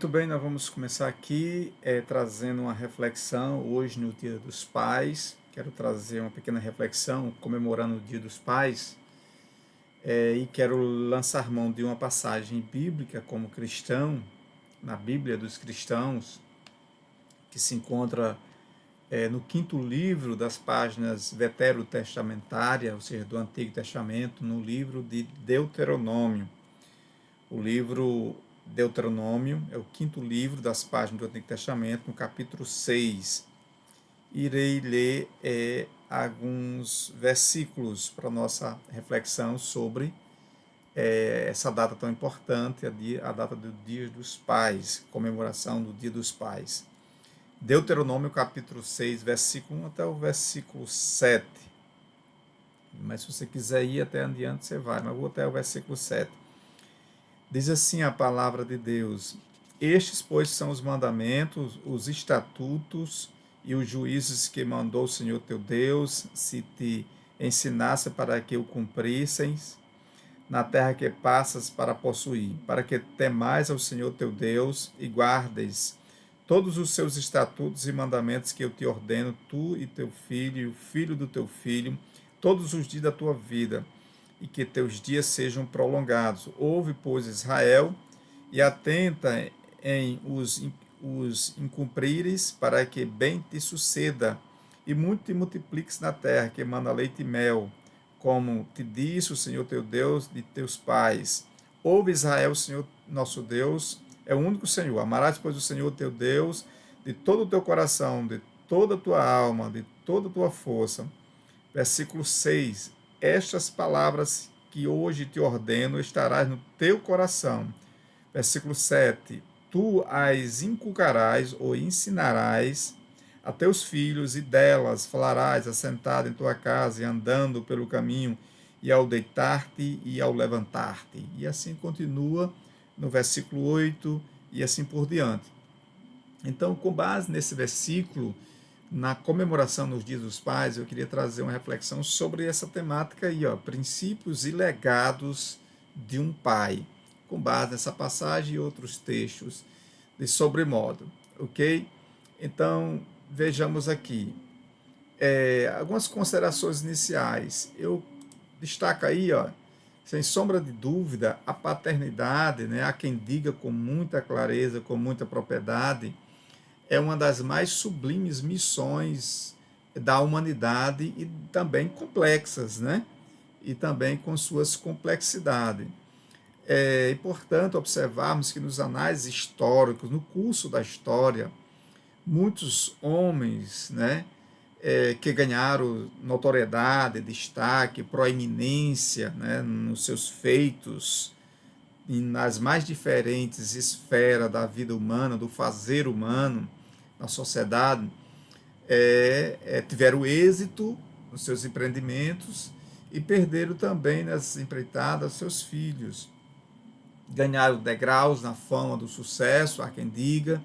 Muito bem, nós vamos começar aqui trazendo uma reflexão hoje no Dia dos Pais. Quero trazer uma pequena reflexão comemorando o Dia dos Pais e quero lançar mão de uma passagem bíblica como cristão, na Bíblia dos cristãos, que se encontra no quinto livro das páginas veterotestamentárias, ou seja, do Antigo Testamento, no livro de Deuteronômio. O livro Deuteronômio é o quinto livro das páginas do Antigo Testamento, no capítulo 6. Irei ler alguns versículos para nossa reflexão sobre essa data tão importante, a data do Dia dos Pais, comemoração do Dia dos Pais. Deuteronômio capítulo 6, versículo 1 até o versículo 7. Mas se você quiser ir até adiante, você vai, mas eu vou até o versículo 7. Diz assim a palavra de Deus: Estes, pois, são os mandamentos, os estatutos e os juízos que mandou o Senhor teu Deus, se te ensinasse para que o cumprisseis na terra que passas para possuir, para que temais ao Senhor teu Deus e guardes todos os seus estatutos e mandamentos que eu te ordeno, tu e teu filho e o filho do teu filho, todos os dias da tua vida, e que teus dias sejam prolongados. Ouve, pois, Israel, e atenta em os incumprires, para que bem te suceda, e muito te multipliques na terra, que emana leite e mel, como te disse o Senhor teu Deus de teus pais. Ouve, Israel, o Senhor nosso Deus é o único Senhor. Amarás, pois, o Senhor teu Deus de todo o teu coração, de toda a tua alma, de toda a tua força. Versículo 6. Estas palavras que hoje te ordeno estarás no teu coração. Versículo 7. Tu as inculcarás ou ensinarás a teus filhos, e delas falarás assentado em tua casa e andando pelo caminho, e ao deitar-te e ao levantar-te. E assim continua no versículo 8 e assim por diante. Então, com base nesse versículo, na comemoração dos Dias dos Pais, eu queria trazer uma reflexão sobre essa temática aí, princípios e legados de um pai, com base nessa passagem e outros textos de sobremodo, ok? Então, vejamos aqui algumas considerações iniciais. Eu destaco aí, sem sombra de dúvida, a paternidade, né? Há quem diga com muita clareza, com muita propriedade, é uma das mais sublimes missões da humanidade e também complexas, né? E também com suas complexidades. É importante observarmos que nos anais históricos, no curso da história, muitos homens, né, que ganharam notoriedade, destaque, proeminência, né, nos seus feitos, e nas mais diferentes esferas da vida humana, do fazer humano, na sociedade, tiveram êxito nos seus empreendimentos e perderam também nas empreitadas seus filhos. Ganharam degraus na fama do sucesso, há quem diga,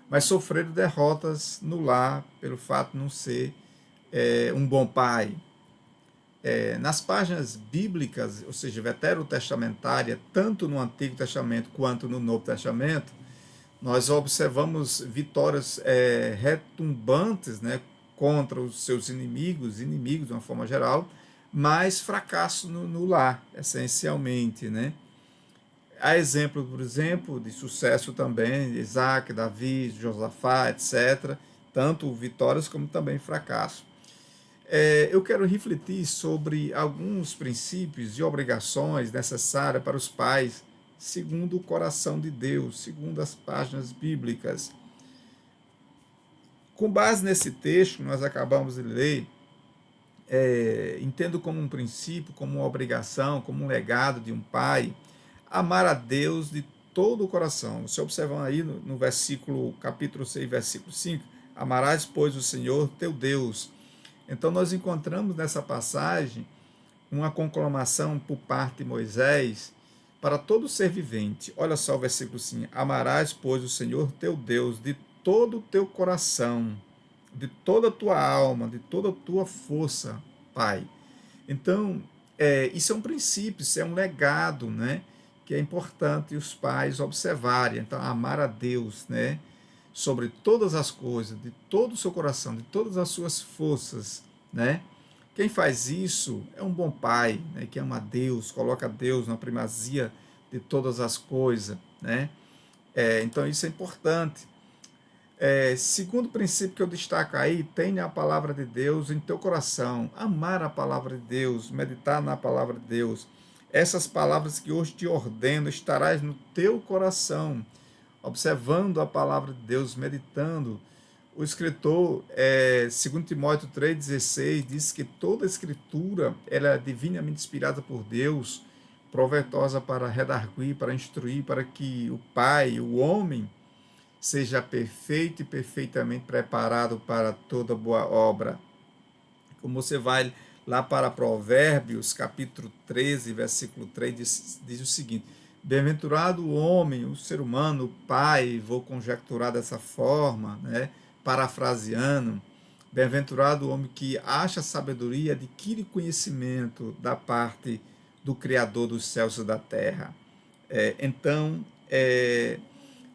mas sofreram derrotas no lar pelo fato de não ser um bom pai. Nas páginas bíblicas, ou seja, veterotestamentária, tanto no Antigo Testamento quanto no Novo Testamento, nós observamos vitórias retumbantes, né, contra os seus inimigos de uma forma geral, mas fracasso no lar, essencialmente, né? Há exemplo, por exemplo, de sucesso também, de Isaac, Davi, Josafá, etc., tanto vitórias como também fracasso. Eu quero refletir sobre alguns princípios e obrigações necessárias para os pais, segundo o coração de Deus, segundo as páginas bíblicas. Com base nesse texto que nós acabamos de ler, entendo como um princípio, como uma obrigação, como um legado de um pai, amar a Deus de todo o coração. Você observa aí no versículo, capítulo 6, versículo 5, amarás, pois, o Senhor teu Deus. Então nós encontramos nessa passagem uma conclamação por parte de Moisés para todo ser vivente. Olha só o versículo 5. Amarás, pois, o Senhor teu Deus de todo o teu coração, de toda a tua alma, de toda a tua força, Pai. Então, isso é um princípio, isso é um legado, né? que é importante os pais observarem. Então, amar a Deus, né, sobre todas as coisas, de todo o seu coração, de todas as suas forças, né? Quem faz isso é um bom pai, né, que ama a Deus, coloca Deus na primazia de todas as coisas, né? Então isso é importante. Segundo princípio que eu destaco aí, tenha a palavra de Deus em teu coração, amar a palavra de Deus, meditar na palavra de Deus. Essas palavras que hoje te ordeno estarás no teu coração, observando a palavra de Deus, meditando. O escritor, 2 Timóteo 3,16, diz que toda a escritura ela é divinamente inspirada por Deus, proveitosa para redarguir, para instruir, para que o pai, o homem, seja perfeito e perfeitamente preparado para toda boa obra. Como você vai lá para Provérbios, capítulo 13, versículo 3, diz o seguinte: bem-aventurado o homem, o ser humano, o pai, vou conjecturar dessa forma, né? Parafraseando, bem-aventurado o homem que acha sabedoria, adquire conhecimento da parte do Criador dos céus e da terra. Então, é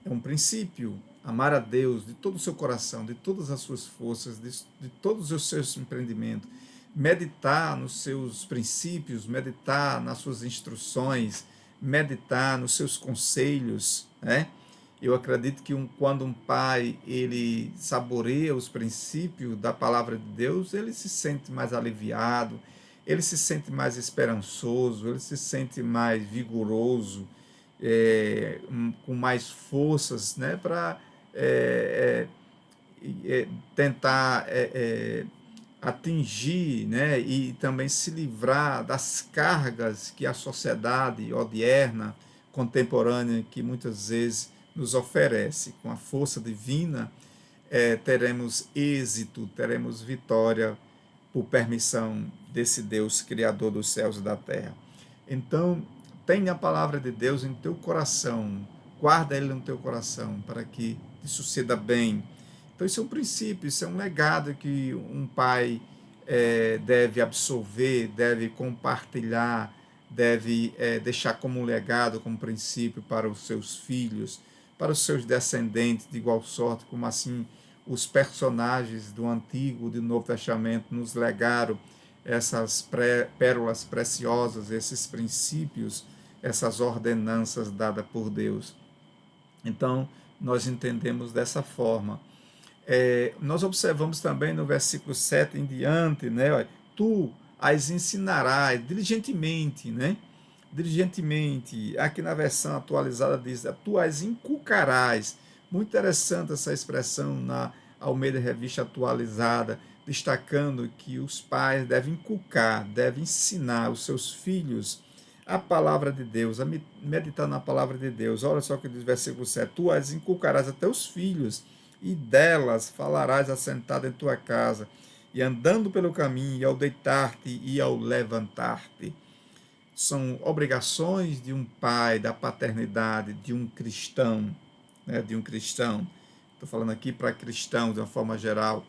um princípio, amar a Deus de todo o seu coração, de todas as suas forças, de todos os seus empreendimentos, meditar nos seus princípios, meditar nas suas instruções, meditar nos seus conselhos, né? Eu acredito que quando um pai ele saboreia os princípios da palavra de Deus, ele se sente mais aliviado, ele se sente mais esperançoso, ele se sente mais vigoroso, com mais forças, né, para tentar atingir, né, e também se livrar das cargas que a sociedade odierna, contemporânea, que muitas vezes nos oferece. Com a força divina, teremos êxito, teremos vitória por permissão desse Deus Criador dos céus e da terra. Então, tenha a palavra de Deus em teu coração, guarda ele no teu coração, para que te suceda bem. Então, isso é um princípio, isso é um legado que um pai deve absorver, deve compartilhar, deve deixar como um legado, como princípio para os seus filhos, para os seus descendentes de igual sorte, como assim os personagens do Antigo e do Novo Testamento nos legaram essas pérolas preciosas, esses princípios, essas ordenanças dadas por Deus. Então, nós entendemos dessa forma. Nós observamos também no versículo 7 em diante, né? Ó, tu as ensinarás diligentemente, né? Diligentemente. Aqui na versão atualizada diz, tu as inculcarás. Muito interessante essa expressão na Almeida Revista Atualizada, destacando que os pais devem inculcar, devem ensinar os seus filhos a palavra de Deus, a meditar na palavra de Deus. Olha só o que diz o versículo 7, tu as inculcarás a teus filhos, e delas falarás assentado em tua casa, e andando pelo caminho, e ao deitar-te e ao levantar-te. São obrigações de um pai, da paternidade, de um cristão, né, de um cristão. Estou falando aqui para cristãos de uma forma geral,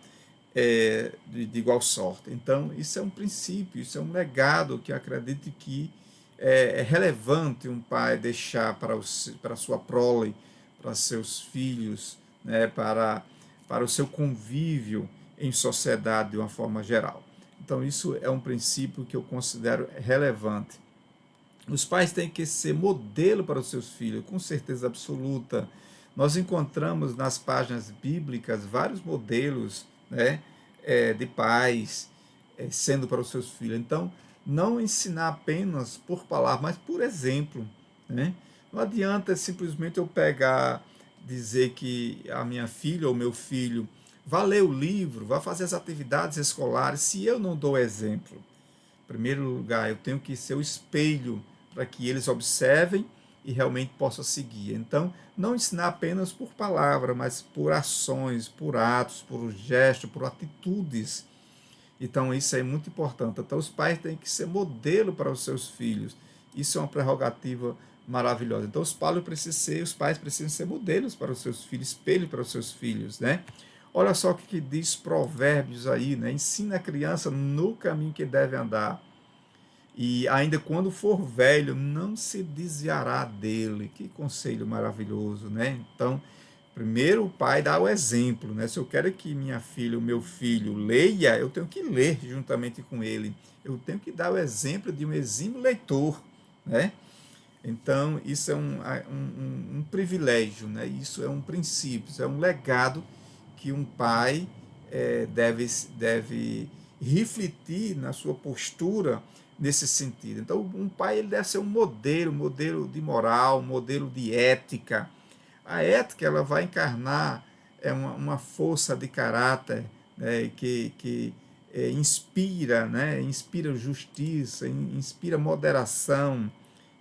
de igual sorte. Então, isso é um princípio, isso é um legado que eu acredito que é relevante um pai deixar para a sua prole, para seus filhos, né, para o seu convívio em sociedade de uma forma geral. Então, isso é um princípio que eu considero relevante. Os pais têm que ser modelo para os seus filhos, com certeza absoluta. Nós encontramos nas páginas bíblicas vários modelos, né, de pais sendo para os seus filhos. Então, não ensinar apenas por palavra, mas por exemplo, né? Não adianta simplesmente eu pegar, dizer que a minha filha ou meu filho vá ler o livro, vá fazer as atividades escolares, se eu não dou exemplo. Em primeiro lugar, eu tenho que ser o espelho para que eles observem e realmente possam seguir. Então, não ensinar apenas por palavra, mas por ações, por atos, por gestos, por atitudes. Então, isso é muito importante. Então, os pais têm que ser modelo para os seus filhos. Isso é uma prerrogativa maravilhosa. Então, os pais precisam ser modelos para os seus filhos, espelho para os seus filhos, né? Olha só o que diz Provérbios aí, né? Ensina a criança no caminho que deve andar. E ainda quando for velho, não se desviará dele. Que conselho maravilhoso, né? Então, primeiro o pai dá o exemplo, né? Se eu quero que minha filha, o meu filho, leia, eu tenho que ler juntamente com ele. Eu tenho que dar o exemplo de um exímio leitor, né? Então, isso é um privilégio, né? Isso é um princípio, isso é um legado que um pai deve refletir na sua postura nesse sentido. Então, um pai ele deve ser um modelo de moral, um modelo de ética. A ética ela vai encarnar uma força de caráter, né, que inspira, né, inspira justiça, inspira moderação,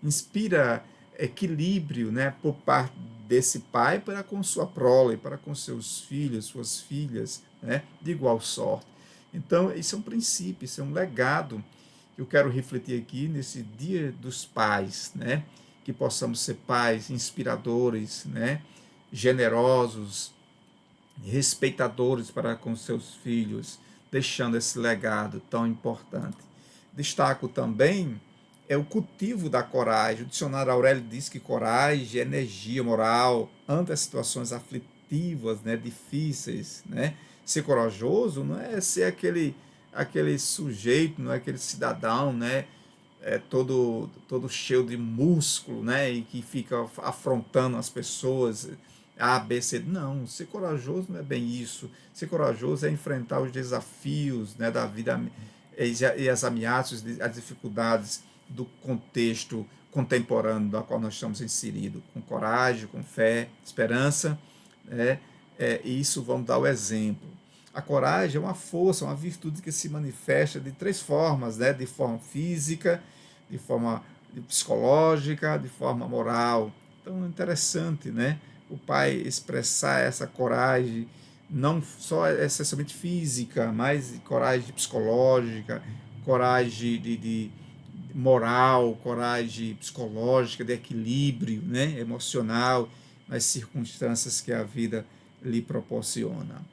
inspira equilíbrio, né, por parte desse pai para com sua prole, para com seus filhos, suas filhas, né, de igual sorte. Então, isso é um princípio, isso é um legado que eu quero refletir aqui nesse Dia dos Pais, né? Que possamos ser pais inspiradores, né? Generosos, respeitadores para com seus filhos, deixando esse legado tão importante. Destaco também o cultivo da coragem. O dicionário Aurélio diz que coragem é energia moral ante as situações aflitivas, né, difíceis, né? Ser corajoso não é ser aquele sujeito, não é aquele cidadão, né, todo cheio de músculo, né, e que fica afrontando as pessoas, A, B, C. Não, ser corajoso não é bem isso. Ser corajoso é enfrentar os desafios, né, da vida e as ameaças, as dificuldades do contexto contemporâneo no qual nós estamos inseridos, com coragem, com fé, esperança, né, e isso vamos dar o exemplo. A coragem é uma força, uma virtude que se manifesta de três formas, né, de forma física, de forma psicológica, de forma moral. Então é interessante, né? O pai expressar essa coragem, não só essencialmente física, mas coragem psicológica, coragem de moral, coragem psicológica, de equilíbrio, né? Emocional, nas circunstâncias que a vida lhe proporciona.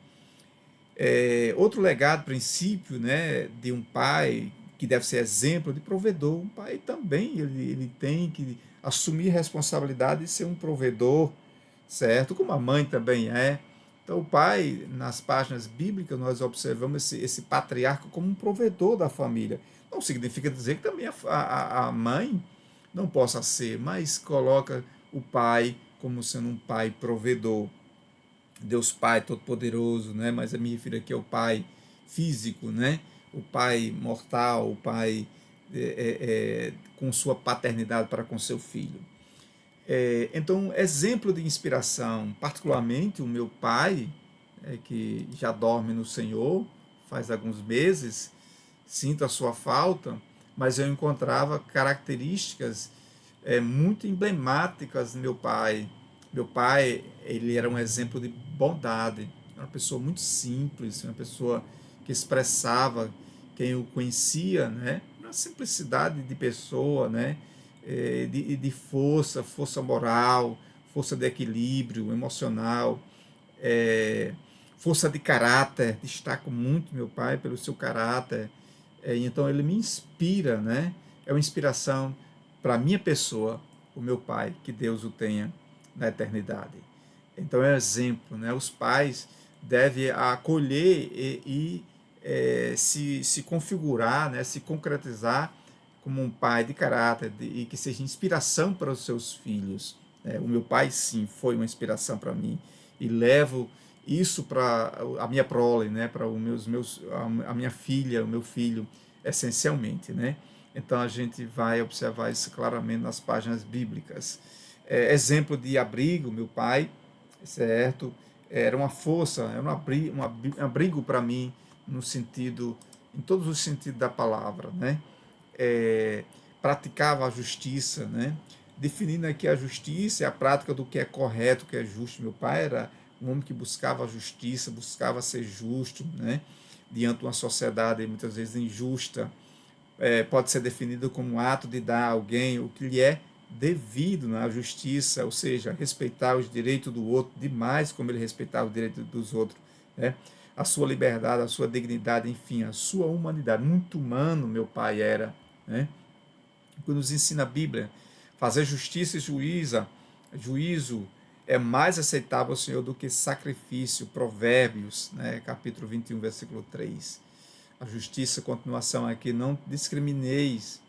Outro legado, princípio, né, de um pai que deve ser exemplo de provedor. Um pai também ele tem que assumir responsabilidade de ser um provedor, certo? Como a mãe também é. Então, o pai, nas páginas bíblicas, nós observamos esse patriarca como um provedor da família. Não significa dizer que também a mãe não possa ser, mas coloca o pai como sendo um pai provedor. Deus Pai Todo-Poderoso, né? Mas eu me refiro aqui ao Pai físico, né? O Pai mortal, o Pai com sua paternidade para com seu filho. Então, exemplo de inspiração, particularmente o meu pai, que já dorme no Senhor faz alguns meses, sinto a sua falta, mas eu encontrava características muito emblemáticas do meu pai. Meu pai, ele era um exemplo de bondade, uma pessoa muito simples, uma pessoa que expressava quem o conhecia, né? Uma simplicidade de pessoa, né? De força moral, força de equilíbrio emocional, força de caráter. Destaco muito meu pai pelo seu caráter. Então ele me inspira, né? É uma inspiração para a minha pessoa, o meu pai, que Deus o tenha na eternidade. Então é um exemplo, né? Os pais devem acolher se configurar, né? Se concretizar como um pai de caráter e que seja inspiração para os seus filhos. O meu pai, sim, foi uma inspiração para mim e levo isso para a minha prole, né? Para a minha filha, o meu filho, essencialmente, né? Então a gente vai observar isso claramente nas páginas bíblicas. Exemplo de abrigo, meu pai, certo? Era uma força, era um abrigo para mim no sentido, em todos os sentidos da palavra, né? Praticava a justiça, né? Definindo aqui a justiça, a prática do que é correto, o que é justo. Meu pai era um homem que buscava a justiça, buscava ser justo, né? Diante de uma sociedade muitas vezes injusta, pode ser definido como um ato de dar a alguém o que lhe é devido na justiça, ou seja, respeitar os direitos do outro demais como ele respeitava os direitos dos outros, né? A sua liberdade, a sua dignidade, enfim, a sua humanidade. Muito humano meu pai era, né? que nos ensina a Bíblia. Fazer justiça e juízo é mais aceitável ao Senhor do que sacrifício. Provérbios, né, capítulo 21, versículo 3. A justiça, continuação aqui, não discriminareis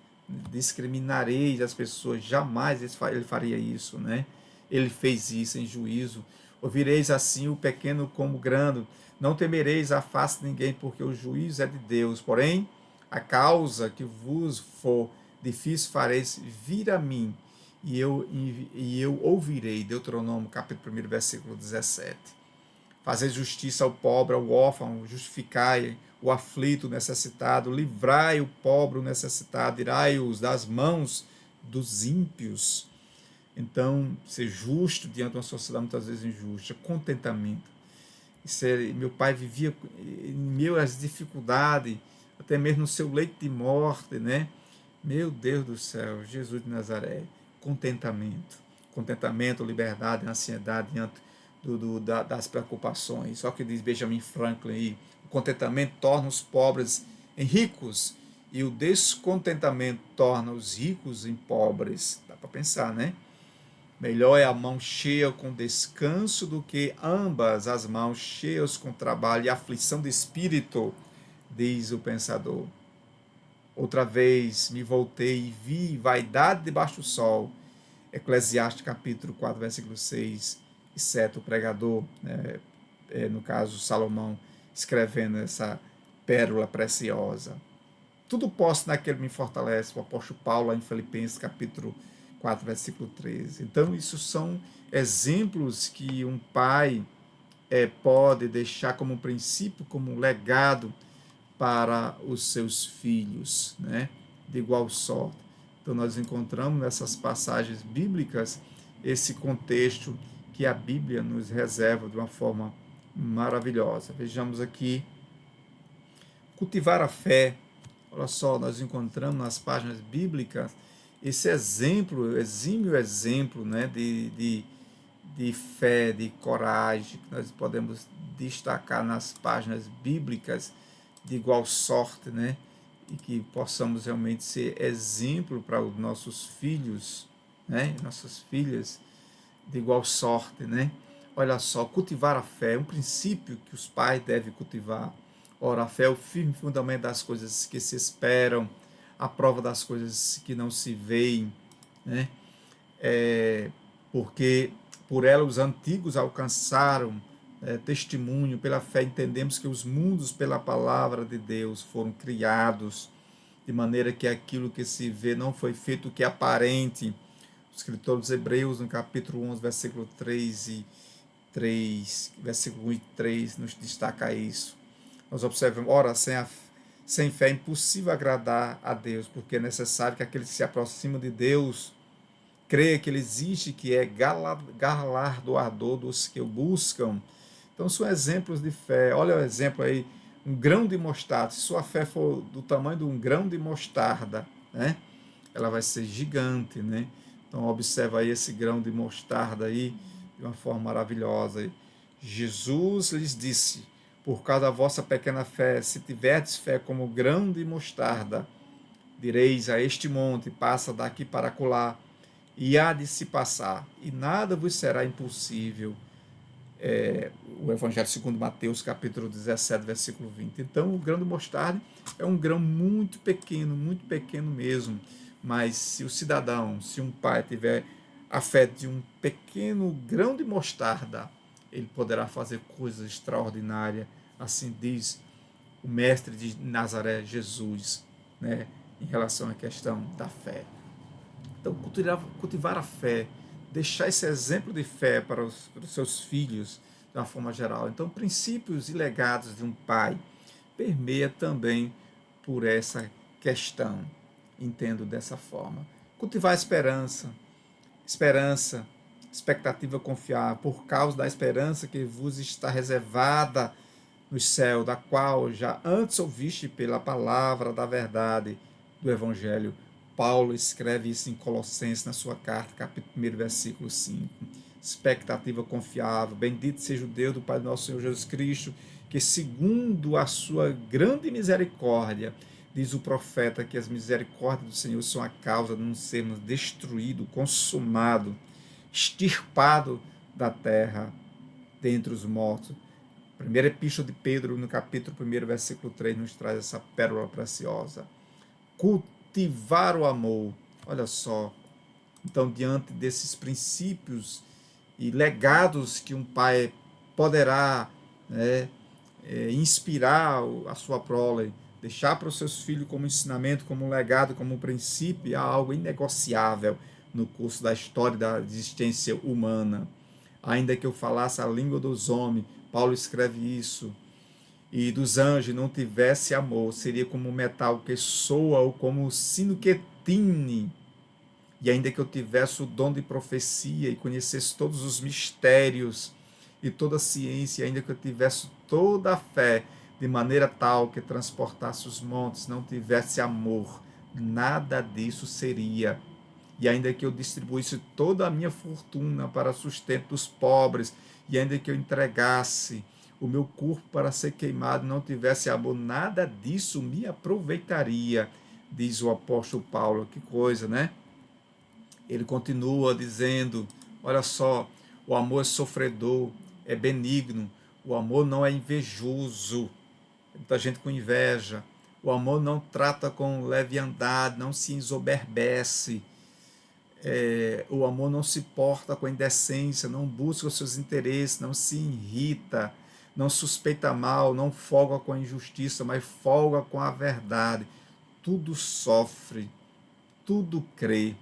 as pessoas, jamais ele faria isso, né? Ele fez isso em juízo. Ouvireis assim o pequeno como o grande, não temereis a face de ninguém, porque o juízo é de Deus. Porém, a causa que vos for difícil fareis vir a mim, e eu ouvirei. Deuteronômio, capítulo 1, versículo 17. Fazer justiça ao pobre, ao órfão, justificai o aflito, o necessitado, livrai o pobre, o necessitado, tirai-os das mãos dos ímpios. Então, ser justo diante de uma sociedade muitas vezes injusta, contentamento. Meu pai vivia em meio às dificuldades, até mesmo no seu leito de morte, né? Meu Deus do céu, Jesus de Nazaré, contentamento. Contentamento, liberdade, ansiedade diante das preocupações. Só que diz Benjamin Franklin aí, o contentamento torna os pobres em ricos e o descontentamento torna os ricos em pobres. Dá para pensar, né? Melhor é a mão cheia com descanso do que ambas as mãos cheias com trabalho e aflição de espírito, diz o pensador. Outra vez me voltei e vi vaidade debaixo do sol. Eclesiastes capítulo 4, versículo 6 e 7, o pregador, né, no caso Salomão, escrevendo essa pérola preciosa. Tudo posso naquele que me fortalece, o apóstolo Paulo, lá em Filipenses capítulo 4, versículo 13. Então, isso são exemplos que um pai pode deixar como um princípio, como um legado para os seus filhos, né? De igual sorte. Então, nós encontramos nessas passagens bíblicas esse contexto que a Bíblia nos reserva de uma forma maravilhosa. Vejamos aqui, cultivar a fé. Olha só, nós encontramos nas páginas bíblicas esse exemplo, exímio exemplo, né, de fé, de coragem, que nós podemos destacar nas páginas bíblicas de igual sorte, né, e que possamos realmente ser exemplo para os nossos filhos, né, nossas filhas, de igual sorte, né. Olha só, cultivar a fé é um princípio que os pais devem cultivar. Ora, a fé é o firme fundamento das coisas que se esperam, a prova das coisas que não se veem, né? Porque por ela os antigos alcançaram testemunho, pela fé entendemos que os mundos pela palavra de Deus foram criados, de maneira que aquilo que se vê não foi feito o que é aparente. O escritor dos Hebreus, no capítulo 11, versículo 3, versículo 1 e 3, nos destaca isso. Nós observamos, ora, sem fé é impossível agradar a Deus, porque é necessário que aquele que se aproxima de Deus creia que Ele existe, que é galardoador dos que o buscam. Então, são exemplos de fé. Olha o exemplo aí, um grão de mostarda. Se sua fé for do tamanho de um grão de mostarda, né, ela vai ser gigante, né? Então, observa aí esse grão de mostarda aí, de uma forma maravilhosa. Jesus lhes disse, por causa da vossa pequena fé, se tiverdes fé como grão de mostarda, direis a este monte, passa daqui para acolá, e há de se passar, e nada vos será impossível. O Evangelho segundo Mateus, capítulo 17, versículo 20. Então, o grão de mostarda é um grão muito pequeno mesmo, mas se o cidadão, se um pai tiver a fé de um pequeno grão de mostarda, ele poderá fazer coisas extraordinárias, assim diz o mestre de Nazaré, Jesus, né, em relação à questão da fé. Então, cultivar a fé, deixar esse exemplo de fé para os seus filhos, de uma forma geral. Então, princípios e legados de um pai permeia também por essa questão. Entendo dessa forma. Cultivar a esperança, expectativa confiar, por causa da esperança que vos está reservada no céu, da qual já antes ouviste pela palavra da verdade do Evangelho. Paulo escreve isso em Colossenses, na sua carta, capítulo 1, versículo 5. Expectativa confiável. Bendito seja o Deus do Pai do nosso Senhor Jesus Cristo, que segundo a sua grande misericórdia, Diz o profeta que as misericórdias do Senhor são a causa de não sermos destruídos, consumados, extirpados da terra, dentre os mortos. Primeira Epístola de Pedro, no capítulo 1, versículo 3, nos traz essa pérola preciosa. Cultivar o amor. Olha só. Então, diante desses princípios e legados que um pai poderá, né, inspirar a sua prole, deixar para os seus filhos como ensinamento, como legado, como princípio, é algo inegociável no curso da história da existência humana. Ainda que eu falasse a língua dos homens, Paulo escreve isso, e dos anjos não tivesse amor, seria como um metal que soa ou como um sino que tine. E ainda que eu tivesse o dom de profecia e conhecesse todos os mistérios e toda a ciência, ainda que eu tivesse toda a fé, de maneira tal que transportasse os montes, não tivesse amor, nada disso seria. E ainda que eu distribuísse toda a minha fortuna para sustento dos pobres, e ainda que eu entregasse o meu corpo para ser queimado, não tivesse amor, nada disso me aproveitaria, diz o apóstolo Paulo. Que coisa, né? Ele continua dizendo, olha só, o amor é sofredor, é benigno, o amor não é invejoso, muita gente com inveja, o amor não trata com leviandade, não se ensoberbece, o amor não se porta com indecência, não busca os seus interesses, não se irrita, não suspeita mal, não folga com a injustiça, mas folga com a verdade. Tudo sofre, tudo crê,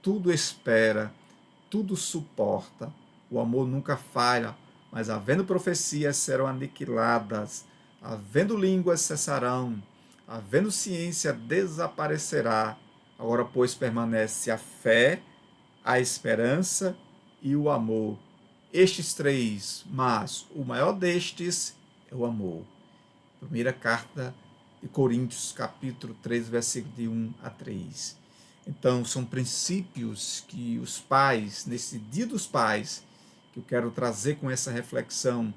tudo espera, tudo suporta. O amor nunca falha, mas havendo profecias serão aniquiladas, havendo línguas cessarão, havendo ciência desaparecerá. Agora, pois, permanece a fé, a esperança e o amor. Estes três, mas o maior destes é o amor. Primeira carta de Coríntios, capítulo 3, versículo de 1 a 3. Então, são princípios que os pais, nesse Dia dos Pais, que eu quero trazer com essa reflexão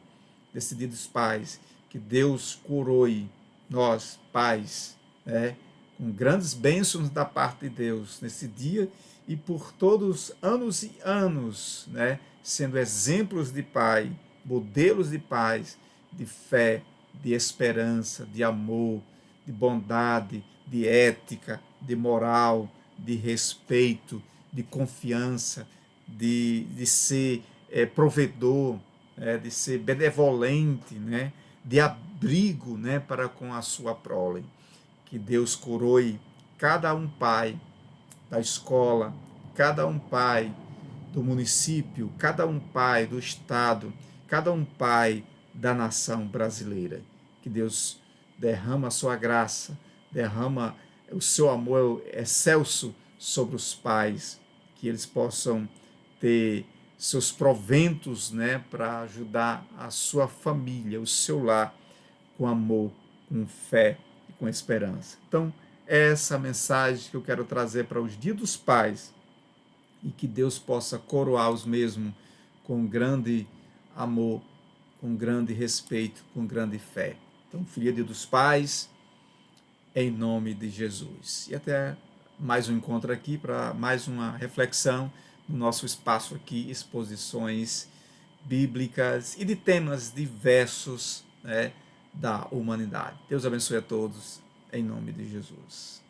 desse Dia dos Pais, que Deus coroe nós, pais, né, com grandes bênçãos da parte de Deus nesse dia e por todos anos e anos, né, sendo exemplos de pai, modelos de pais, de fé, de esperança, de amor, de bondade, de ética, de moral, de respeito, de confiança, de ser provedor, de ser benevolente, né, de abrigo, né, para com a sua prole. Que Deus coroe cada um pai da escola, cada um pai do município, cada um pai do estado, cada um pai da nação brasileira. Que Deus derrama a sua graça, derrama o seu amor excelso sobre os pais, que eles possam ter seus proventos, né, para ajudar a sua família, o seu lar, com amor, com fé e com esperança. Então, é essa mensagem que eu quero trazer para os Dias dos Pais, e que Deus possa coroar os mesmos com grande amor, com grande respeito, com grande fé. Então, Dia dos Pais, em nome de Jesus. E até mais um encontro aqui para mais uma reflexão no nosso espaço aqui, exposições bíblicas e de temas diversos, né, da humanidade. Deus abençoe a todos, em nome de Jesus.